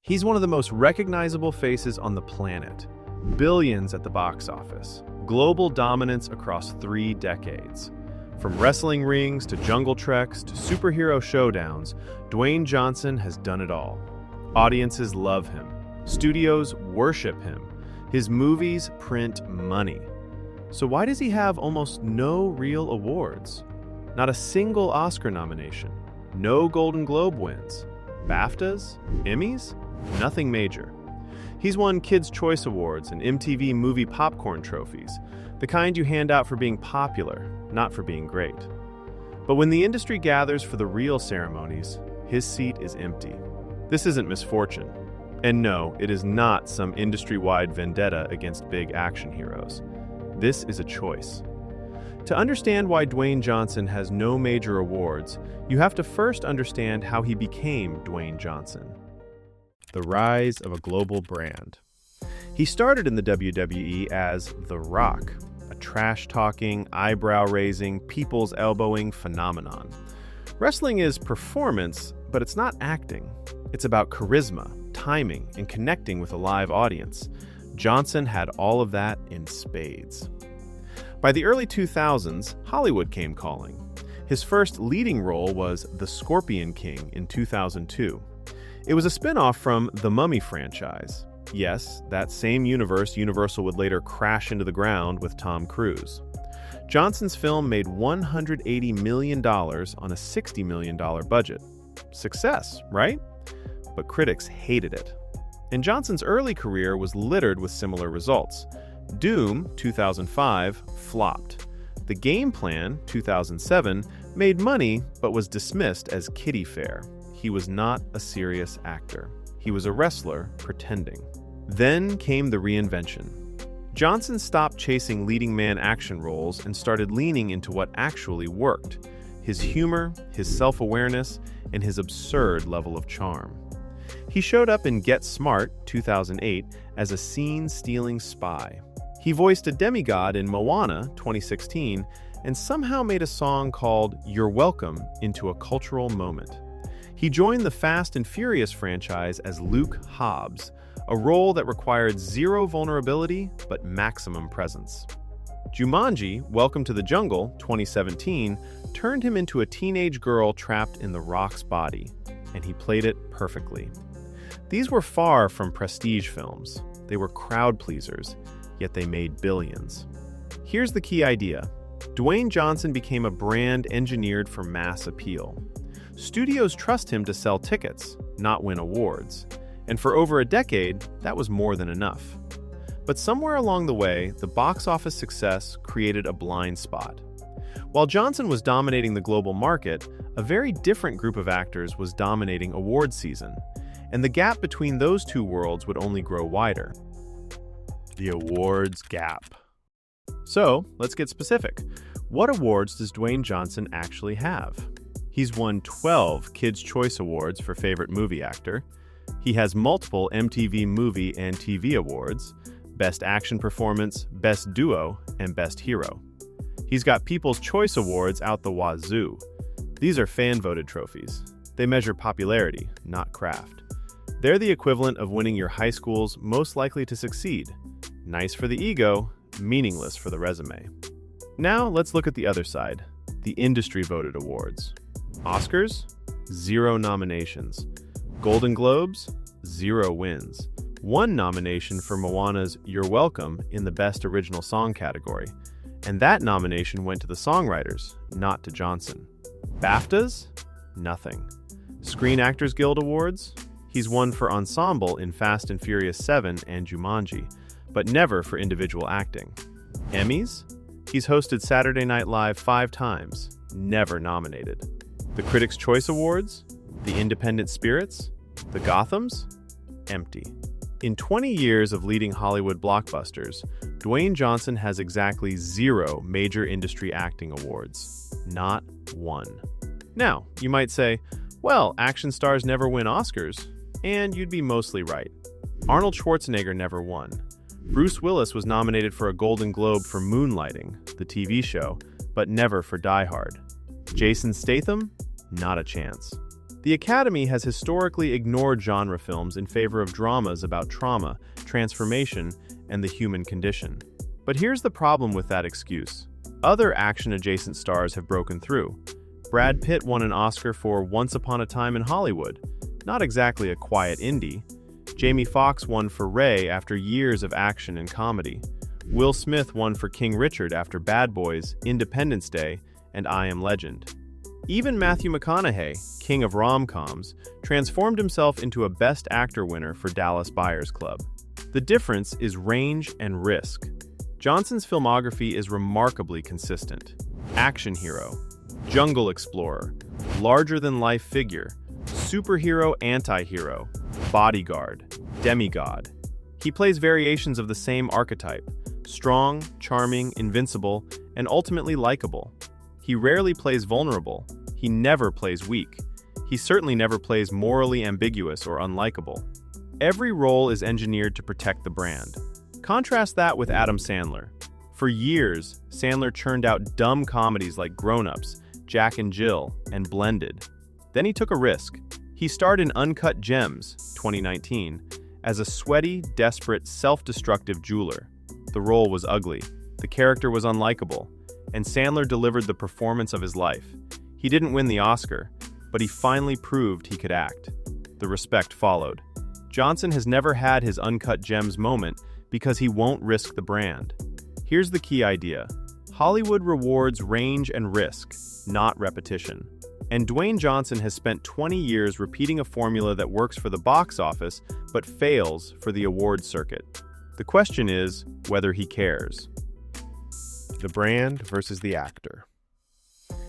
He's one of the most recognizable faces on the planet. Billions at the box office. Global dominance across 3 decades. From wrestling rings to jungle treks to superhero showdowns, Dwayne Johnson has done it all. Audiences love him. Studios worship him. His movies print money. So why does he have almost no real awards? Not a single Oscar nomination. No Golden Globe wins. BAFTAs? Emmys? Nothing major. He's won Kids' Choice Awards and MTV Movie Popcorn trophies, the kind you hand out for being popular, not for being great. But when the industry gathers for the real ceremonies, his seat is empty. This isn't misfortune. And no, it is not some industry-wide vendetta against big action heroes. This is a choice. To understand why Dwayne Johnson has no major awards, you have to first understand how he became Dwayne Johnson. The rise of a global brand. He started in the WWE as The Rock, a trash-talking, eyebrow-raising, people's elbowing phenomenon. Wrestling is performance, but it's not acting. It's about charisma, timing, and connecting with a live audience. Johnson had all of that in spades. By the early 2000s, Hollywood came calling. His first leading role was The Scorpion King in 2002. It was a spin-off from the Mummy franchise. Yes, that same universe Universal would later crash into the ground with Tom Cruise. Johnson's film made $180 million on a $60 million budget. Success, right? But critics hated it. And Johnson's early career was littered with similar results. Doom, 2005, flopped. The Game Plan, 2007, made money but was dismissed as kiddie fare. He was not a serious actor. He was a wrestler pretending. Then came the reinvention. Johnson stopped chasing leading man action roles and started leaning into what actually worked: his humor, his self-awareness, and his absurd level of charm. He showed up in Get Smart, 2008, as a scene-stealing spy. He voiced a demigod in Moana, 2016, and somehow made a song called You're Welcome into a cultural moment. He joined the Fast and Furious franchise as Luke Hobbs, a role that required zero vulnerability but maximum presence. Jumanji, Welcome to the Jungle, 2017, turned him into a teenage girl trapped in The Rock's body, and he played it perfectly. These were far from prestige films. They were crowd pleasers, yet they made billions. Here's the key idea. Dwayne Johnson became a brand engineered for mass appeal. Studios trust him to sell tickets, not win awards. And for over a decade, that was more than enough. But somewhere along the way, the box office success created a blind spot. While Johnson was dominating the global market, a very different group of actors was dominating award season, and the gap between those two worlds would only grow wider. The awards gap. So, let's get specific. What awards does Dwayne Johnson actually have? He's won 12 Kids' Choice Awards for Favorite Movie Actor. He has multiple MTV Movie and TV Awards, Best Action Performance, Best Duo, and Best Hero. He's got People's Choice Awards out the wazoo. These are fan-voted trophies. They measure popularity, not craft. They're the equivalent of winning your high school's Most Likely to Succeed. Nice for the ego, meaningless for the resume. Now let's look at the other side, the industry-voted awards. Oscars? 0 nominations. Golden Globes? 0 wins. 1 nomination for Moana's You're Welcome in the Best Original Song category, and that nomination went to the songwriters, not to Johnson. BAFTAs? Nothing. Screen Actors Guild Awards? He's won for ensemble in Fast and Furious 7 and Jumanji, but never for individual acting. Emmys? He's hosted Saturday Night Live 5 times, never nominated. The Critics' Choice Awards? The Independent Spirits? The Gothams? Empty. In 20 years of leading Hollywood blockbusters, Dwayne Johnson has exactly 0 major industry acting awards. Not 1. Now, you might say, well, action stars never win Oscars, and you'd be mostly right. Arnold Schwarzenegger never won. Bruce Willis was nominated for a Golden Globe for Moonlighting, the TV show, but never for Die Hard. Jason Statham? Not a chance. The Academy has historically ignored genre films in favor of dramas about trauma, transformation, and the human condition. But here's the problem with that excuse. Other action-adjacent stars have broken through. Brad Pitt won an Oscar for Once Upon a Time in Hollywood, not exactly a quiet indie. Jamie Foxx won for Ray after years of action and comedy. Will Smith won for King Richard after Bad Boys, Independence Day, and I Am Legend. Even Matthew McConaughey, king of rom-coms, transformed himself into a Best Actor winner for Dallas Buyers Club. The difference is range and risk. Johnson's filmography is remarkably consistent. Action hero, jungle explorer, larger-than-life figure, superhero anti-hero, bodyguard, demigod. He plays variations of the same archetype: strong, charming, invincible, and ultimately likable. He rarely plays vulnerable. He never plays weak. He certainly never plays morally ambiguous or unlikable. Every role is engineered to protect the brand. Contrast that with Adam Sandler. For years, Sandler churned out dumb comedies like Grown Ups, Jack and Jill, and Blended. Then he took a risk. He starred in Uncut Gems, 2019, as a sweaty, desperate, self-destructive jeweler. The role was ugly. The character was unlikable. And Sandler delivered the performance of his life. He didn't win the Oscar, but he finally proved he could act. The respect followed. Johnson has never had his Uncut Gems moment because he won't risk the brand. Here's the key idea. Hollywood rewards range and risk, not repetition. And Dwayne Johnson has spent 20 years repeating a formula that works for the box office but fails for the award circuit. The question is whether he cares. The brand versus the actor.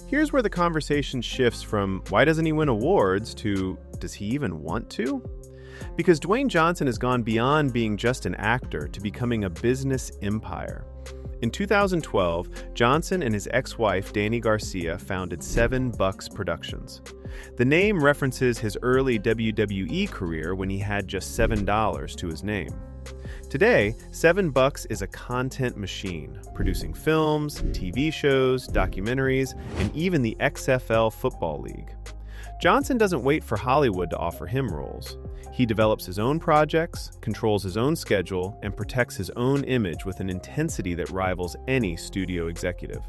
Here's where the conversation shifts from why doesn't he win awards to does he even want to? Because Dwayne Johnson has gone beyond being just an actor to becoming a business empire. In 2012, Johnson and his ex-wife Dani Garcia founded 7 Bucks Productions. The name references his early WWE career when he had just $7 to his name. Today, 7 Bucks is a content machine, producing films, TV shows, documentaries, and even the XFL Football League. Johnson doesn't wait for Hollywood to offer him roles. He develops his own projects, controls his own schedule, and protects his own image with an intensity that rivals any studio executive.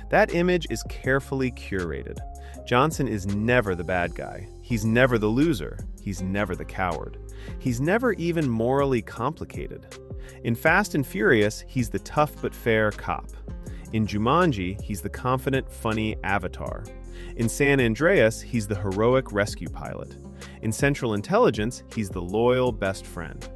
That image is carefully curated. Johnson is never the bad guy. He's never the loser. He's never the coward. He's never even morally complicated. In Fast and Furious, he's the tough but fair cop. In Jumanji, he's the confident, funny avatar. In San Andreas, he's the heroic rescue pilot. In Central Intelligence, he's the loyal best friend.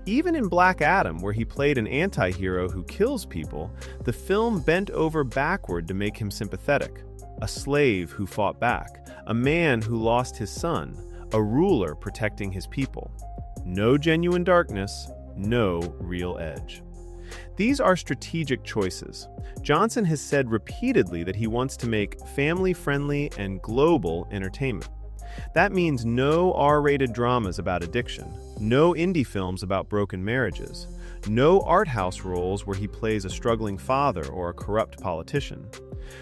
Even in Black Adam, where he played an anti-hero who kills people, the film bent over backward to make him sympathetic. A slave who fought back, a man who lost his son, a ruler protecting his people. No genuine darkness, no real edge. These are strategic choices. Johnson has said repeatedly that he wants to make family-friendly and global entertainment. That means no R-rated dramas about addiction, no indie films about broken marriages, no art house roles where he plays a struggling father or a corrupt politician.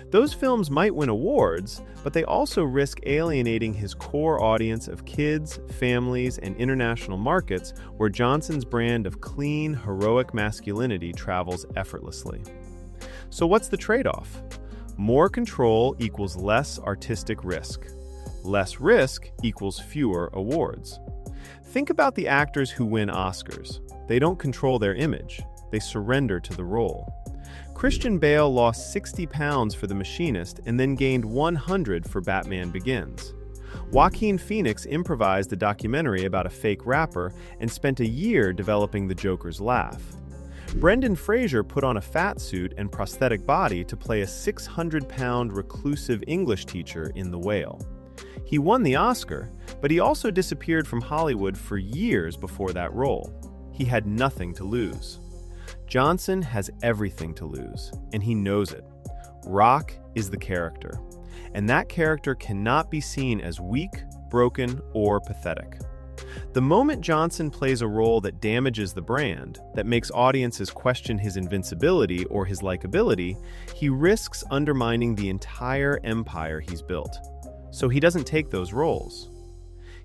Those films might win awards, but they also risk alienating his core audience of kids, families, and international markets where Johnson's brand of clean, heroic masculinity travels effortlessly. So what's the trade-off? More control equals less artistic risk. Less risk equals fewer awards. Think about the actors who win Oscars. They don't control their image. They surrender to the role. Christian Bale lost 60 pounds for The Machinist and then gained 100 for Batman Begins. Joaquin Phoenix improvised a documentary about a fake rapper and spent a year developing the Joker's laugh. Brendan Fraser put on a fat suit and prosthetic body to play a 600-pound reclusive English teacher in The Whale. He won the Oscar, but he also disappeared from Hollywood for years before that role. He had nothing to lose. Johnson has everything to lose, and he knows it. Rock is the character, and that character cannot be seen as weak, broken, or pathetic. The moment Johnson plays a role that damages the brand, that makes audiences question his invincibility or his likability, he risks undermining the entire empire he's built. so he doesn't take those roles.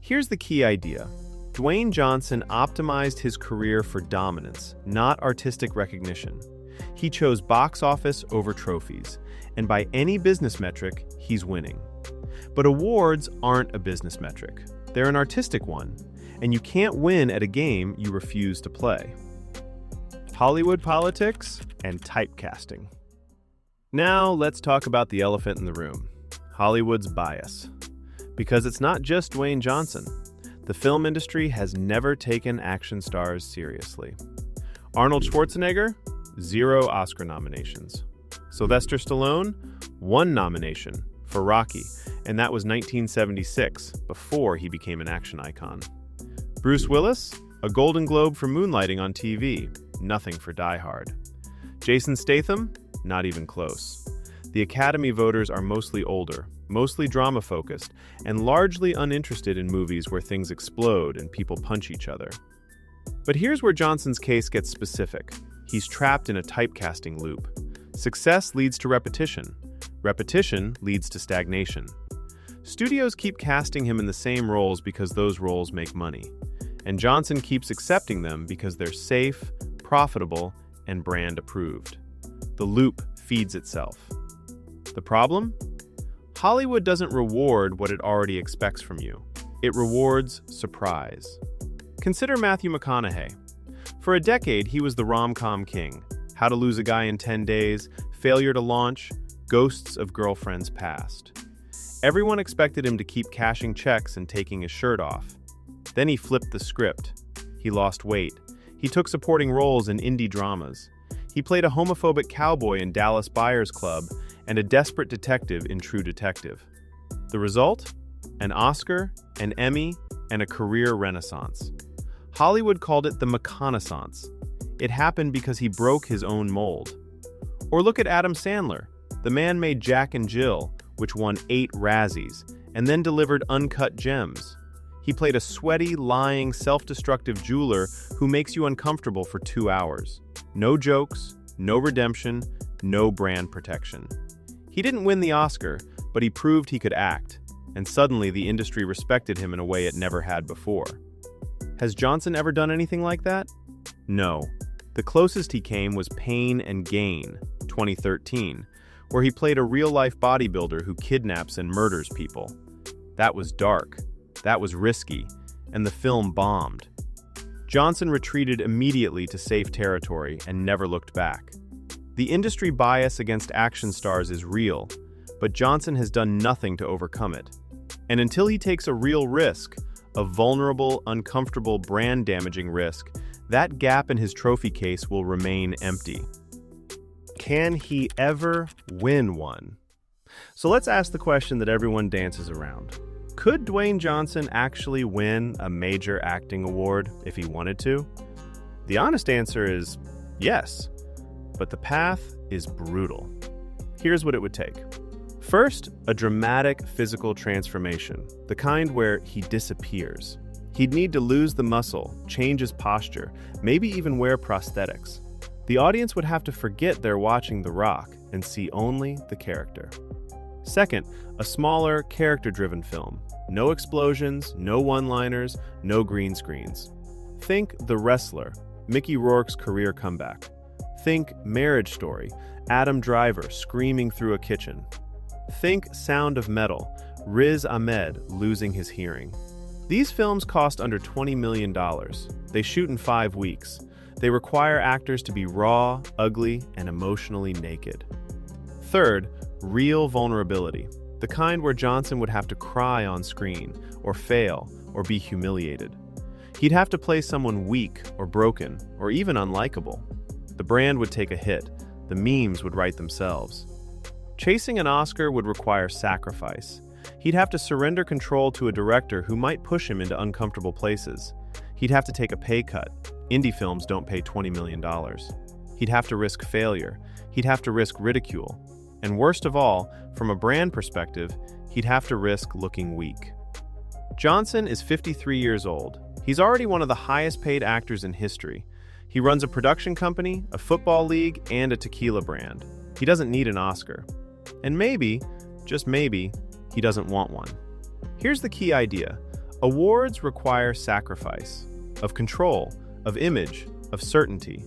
Here's the key idea. Dwayne Johnson optimized his career for dominance, not artistic recognition. He chose box office over trophies, and by any business metric, he's winning. But awards aren't a business metric. They're an artistic one, and you can't win at a game you refuse to play. Hollywood politics and typecasting. Now let's talk about the elephant in the room, Hollywood's bias. Because it's not just Dwayne Johnson. The film industry has never taken action stars seriously. Arnold Schwarzenegger, 0 Oscar nominations. Sylvester Stallone, 1 nomination for Rocky, and that was 1976, before he became an action icon. Bruce Willis, a Golden Globe for moonlighting on TV, nothing for Die Hard. Jason Statham, not even close. The Academy voters are mostly older, mostly drama-focused, and largely uninterested in movies where things explode and people punch each other. But here's where Johnson's case gets specific. He's trapped in a typecasting loop. Success leads to repetition. Repetition leads to stagnation. Studios keep casting him in the same roles because those roles make money. And Johnson keeps accepting them because they're safe, profitable, and brand approved. The loop feeds itself. The problem? Hollywood doesn't reward what it already expects from you. It rewards surprise. Consider Matthew McConaughey. For a decade, he was the rom-com king. How to Lose a Guy in 10 Days, Failure to Launch, Ghosts of Girlfriends Past. Everyone expected him to keep cashing checks and taking his shirt off. Then he flipped the script. He lost weight. He took supporting roles in indie dramas. He played a homophobic cowboy in Dallas Buyers Club and a desperate detective in True Detective. The result? An Oscar, an Emmy, and a career renaissance. Hollywood called it the McConaissance. It happened because he broke his own mold. Or look at Adam Sandler. The man made Jack and Jill, which won 8 Razzies, and then delivered uncut gems. He played a sweaty, lying, self-destructive jeweler who makes you uncomfortable for 2 hours. No jokes, no redemption, no brand protection. He didn't win the Oscar, but he proved he could act, and suddenly the industry respected him in a way it never had before. Has Johnson ever done anything like that? No. The closest he came was Pain and Gain, 2013, where he played a real-life bodybuilder who kidnaps and murders people. That was dark, that was risky, and the film bombed. Johnson retreated immediately to safe territory and never looked back. The industry bias against action stars is real, but Johnson has done nothing to overcome it. And until he takes a real risk, a vulnerable, uncomfortable, brand-damaging risk, that gap in his trophy case will remain empty. Can he ever win one? So let's ask the question that everyone dances around. Could Dwayne Johnson actually win a major acting award if he wanted to? The honest answer is yes, but the path is brutal. Here's what it would take. First, a dramatic physical transformation, the kind where he disappears. He'd need to lose the muscle, change his posture, maybe even wear prosthetics. The audience would have to forget they're watching The Rock and see only the character. Second, a smaller, character-driven film. No explosions, no one-liners, no green screens. Think The Wrestler, Mickey Rourke's career comeback. Think Marriage Story, Adam Driver screaming through a kitchen. Think Sound of Metal, Riz Ahmed losing his hearing. These films cost under $20 million. They shoot in 5 weeks. They require actors to be raw, ugly, and emotionally naked. Third, real vulnerability, the kind where Johnson would have to cry on screen, or fail, or be humiliated. He'd have to play someone weak, or broken, or even unlikable. The brand would take a hit. The memes would write themselves. Chasing an Oscar would require sacrifice. He'd have to surrender control to a director who might push him into uncomfortable places. He'd have to take a pay cut. Indie films don't pay $20 million. He'd have to risk failure. He'd have to risk ridicule. And worst of all, from a brand perspective, he'd have to risk looking weak. Johnson is 53 years old. He's already one of the highest paid actors in history. He runs a production company, a football league, and a tequila brand. He doesn't need an Oscar. And maybe, just maybe, he doesn't want one. Here's the key idea. Awards require sacrifice, of control, of image, of certainty.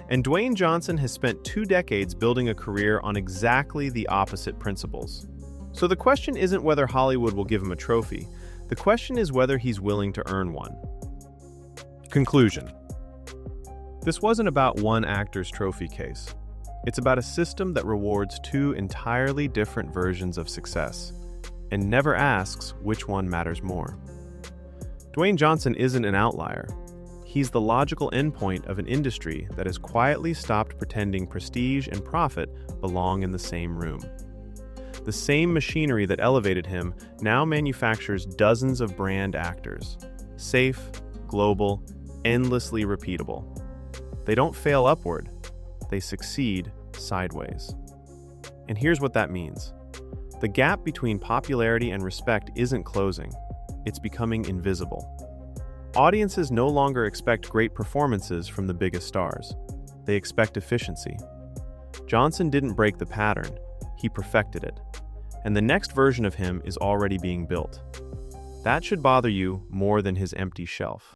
And Dwayne Johnson has spent 2 decades building a career on exactly the opposite principles. So the question isn't whether Hollywood will give him a trophy. The question is whether he's willing to earn one. Conclusion. This wasn't about one actor's trophy case. It's about a system that rewards 2 entirely different versions of success and never asks which one matters more. Dwayne Johnson isn't an outlier. He's the logical endpoint of an industry that has quietly stopped pretending prestige and profit belong in the same room. The same machinery that elevated him now manufactures dozens of brand actors. Safe, global, endlessly repeatable. They don't fail upward, they succeed sideways. And here's what that means. The gap between popularity and respect isn't closing, it's becoming invisible. Audiences no longer expect great performances from the biggest stars. They expect efficiency. Johnson didn't break the pattern, he perfected it. And the next version of him is already being built. That should bother you more than his empty shelf.